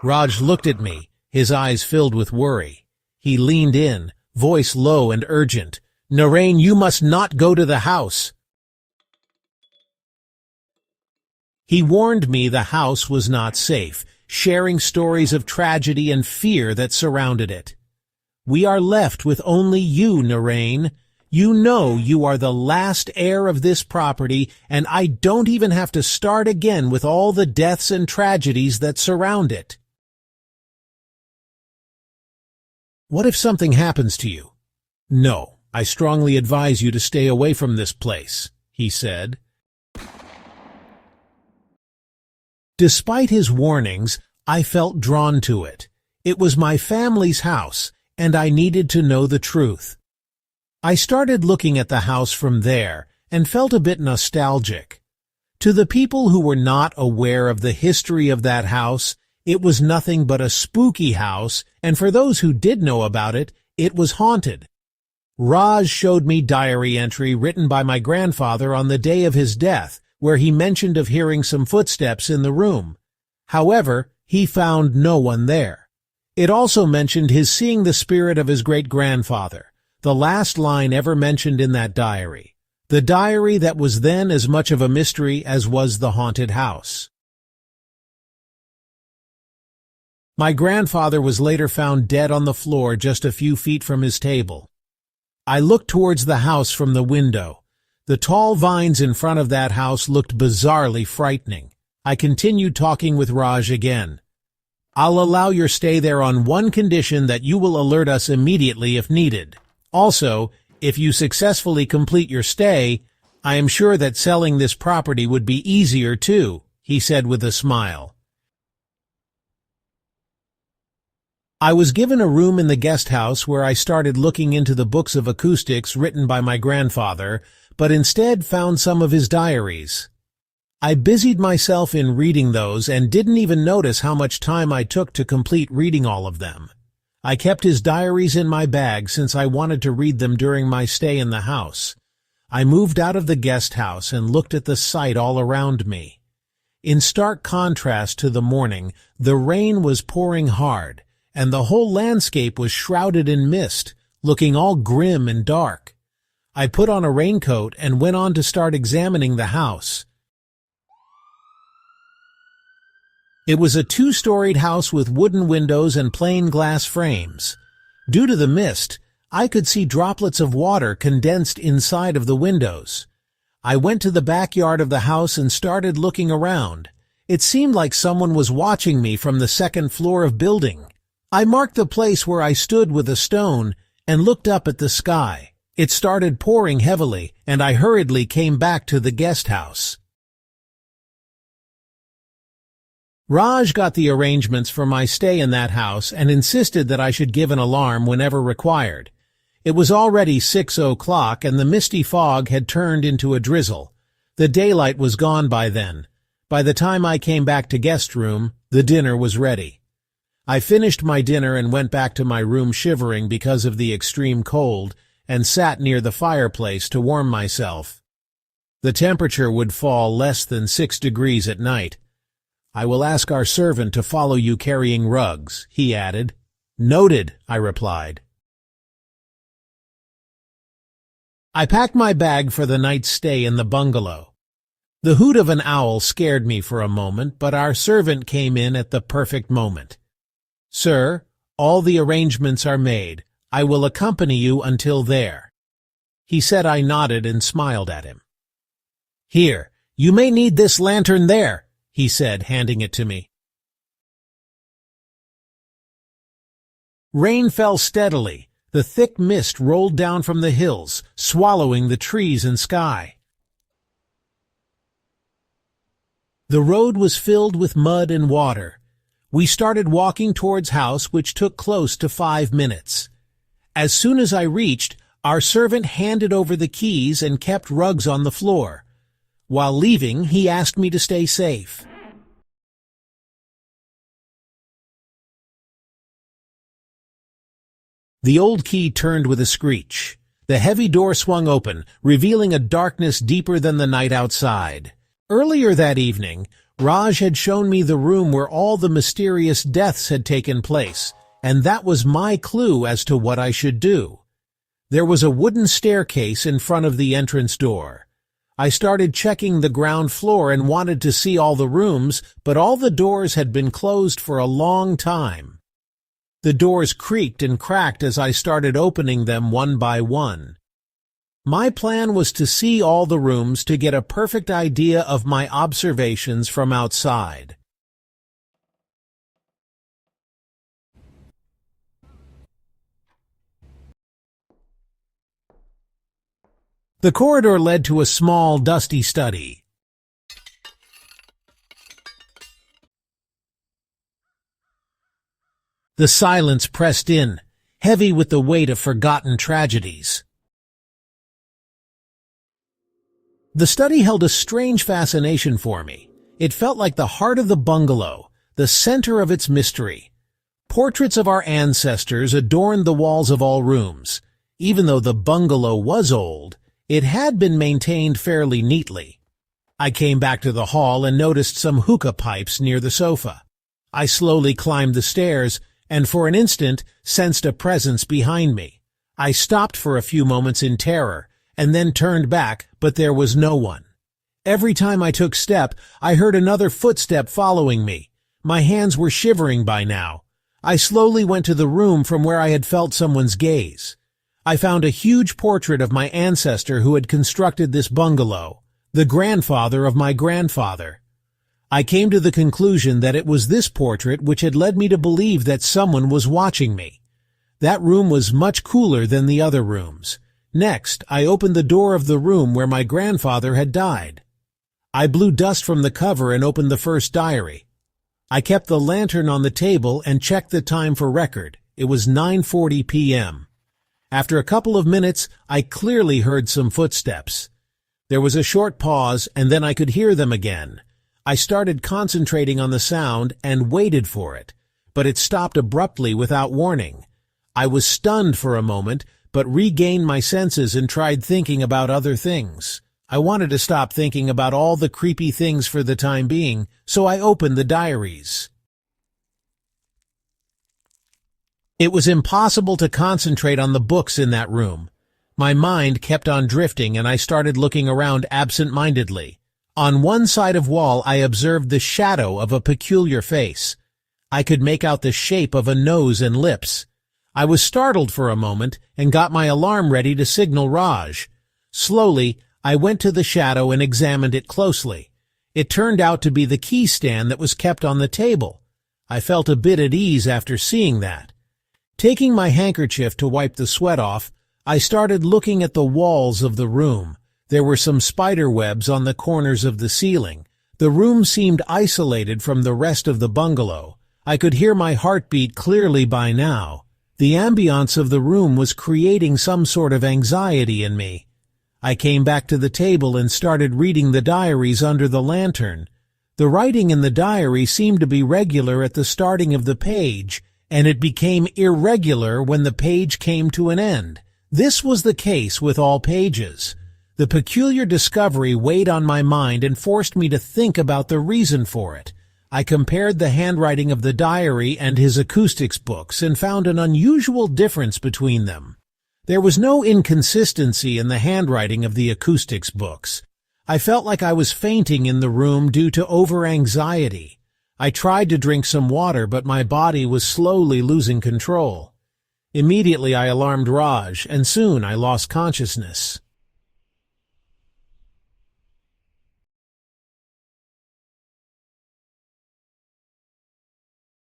Raj looked at me, his eyes filled with worry. He leaned in, voice low and urgent. "Naraine, you must not go to the house." He warned me the house was not safe, sharing stories of tragedy and fear that surrounded it. "We are left with only you, Naraine. You know you are the last heir of this property, and I don't even have to start again with all the deaths and tragedies that surround it." "What if something happens to you?" "No, I strongly advise you to stay away from this place," he said. Despite his warnings, I felt drawn to it. It was my family's house, and I needed to know the truth. I started looking at the house from there, and felt a bit nostalgic. To the people who were not aware of the history of that house, it was nothing but a spooky house, and for those who did know about it, it was haunted. Raj showed me diary entry written by my grandfather on the day of his death, where he mentioned of hearing some footsteps in the room. However, he found no one there. It also mentioned his seeing the spirit of his great-grandfather, the last line ever mentioned in that diary, the diary that was then as much of a mystery as was the haunted house. My grandfather was later found dead on the floor just a few feet from his table. I looked towards the house from the window. The tall vines in front of that house looked bizarrely frightening. I continued talking with Raj again. "I'll allow your stay there on one condition, that you will alert us immediately if needed. Also, if you successfully complete your stay, I am sure that selling this property would be easier too," he said with a smile. I was given a room in the guest house where I started looking into the books of acoustics written by my grandfather, but instead found some of his diaries. I busied myself in reading those and didn't even notice how much time I took to complete reading all of them. I kept his diaries in my bag since I wanted to read them during my stay in the house. I moved out of the guest house and looked at the sight all around me. In stark contrast to the morning, the rain was pouring hard, and the whole landscape was shrouded in mist, looking all grim and dark. I put on a raincoat and went on to start examining the house. It was a two-storied house with wooden windows and plain glass frames. Due to the mist, I could see droplets of water condensed inside of the windows. I went to the backyard of the house and started looking around. It seemed like someone was watching me from the second floor of building. I marked the place where I stood with a stone and looked up at the sky. It started pouring heavily, and I hurriedly came back to the guest house. Raj got the arrangements for my stay in that house and insisted that I should give an alarm whenever required. It was already 6 o'clock, and the misty fog had turned into a drizzle. The daylight was gone by then. By the time I came back to guest room, the dinner was ready. I finished my dinner and went back to my room shivering because of the extreme cold, and sat near the fireplace to warm myself. The temperature would fall less than 6 degrees at night. "I will ask our servant to follow you carrying rugs," he added. "Noted," I replied. I packed my bag for the night's stay in the bungalow. The hoot of an owl scared me for a moment, but our servant came in at the perfect moment. "Sir, all the arrangements are made. I will accompany you until there." He said. I nodded and smiled at him. "Here, you may need this lantern there," he said, handing it to me. Rain fell steadily. The thick mist rolled down from the hills, swallowing the trees and sky. The road was filled with mud and water. We started walking towards house, which took close to 5 minutes. As soon as I reached, our servant handed over the keys and kept rugs on the floor. While leaving, he asked me to stay safe. The old key turned with a screech. The heavy door swung open, revealing a darkness deeper than the night outside. Earlier that evening, Raj had shown me the room where all the mysterious deaths had taken place, and that was my clue as to what I should do. There was a wooden staircase in front of the entrance door. I started checking the ground floor and wanted to see all the rooms, but all the doors had been closed for a long time. The doors creaked and cracked as I started opening them one by one. My plan was to see all the rooms to get a perfect idea of my observations from outside. The corridor led to a small, dusty study. The silence pressed in, heavy with the weight of forgotten tragedies. The study held a strange fascination for me. It felt like the heart of the bungalow, the center of its mystery. Portraits of our ancestors adorned the walls of all rooms. Even though the bungalow was old, it had been maintained fairly neatly. I came back to the hall and noticed some hookah pipes near the sofa. I slowly climbed the stairs and for an instant sensed a presence behind me. I stopped for a few moments in terror and then turned back, but there was no one. Every time I took step, I heard another footstep following me. My hands were shivering by now. I slowly went to the room from where I had felt someone's gaze. I found a huge portrait of my ancestor who had constructed this bungalow, the grandfather of my grandfather. I came to the conclusion that it was this portrait which had led me to believe that someone was watching me. That room was much cooler than the other rooms. Next, I opened the door of the room where my grandfather had died. I blew dust from the cover and opened the first diary. I kept the lantern on the table and checked the time for record. It was 9:40 p.m. After a couple of minutes, I clearly heard some footsteps. There was a short pause, and then I could hear them again. I started concentrating on the sound and waited for it, but it stopped abruptly without warning. I was stunned for a moment, but regained my senses and tried thinking about other things. I wanted to stop thinking about all the creepy things for the time being, so I opened the diaries. It was impossible to concentrate on the books in that room. My mind kept on drifting and I started looking around absent-mindedly. On one side of wall I observed the shadow of a peculiar face. I could make out the shape of a nose and lips. I was startled for a moment and got my alarm ready to signal Raj. Slowly, I went to the shadow and examined it closely. It turned out to be the key stand that was kept on the table. I felt a bit at ease after seeing that. Taking my handkerchief to wipe the sweat off, I started looking at the walls of the room. There were some spider webs on the corners of the ceiling. The room seemed isolated from the rest of the bungalow. I could hear my heartbeat clearly by now. The ambiance of the room was creating some sort of anxiety in me. I came back to the table and started reading the diaries under the lantern. The writing in the diary seemed to be regular at the starting of the page, and it became irregular when the page came to an end. This was the case with all pages. The peculiar discovery weighed on my mind and forced me to think about the reason for it. I compared the handwriting of the diary and his acoustics books and found an unusual difference between them. There was no inconsistency in the handwriting of the acoustics books. I felt like I was fainting in the room due to over-anxiety. I tried to drink some water, but my body was slowly losing control. Immediately I alarmed Raj, and soon I lost consciousness.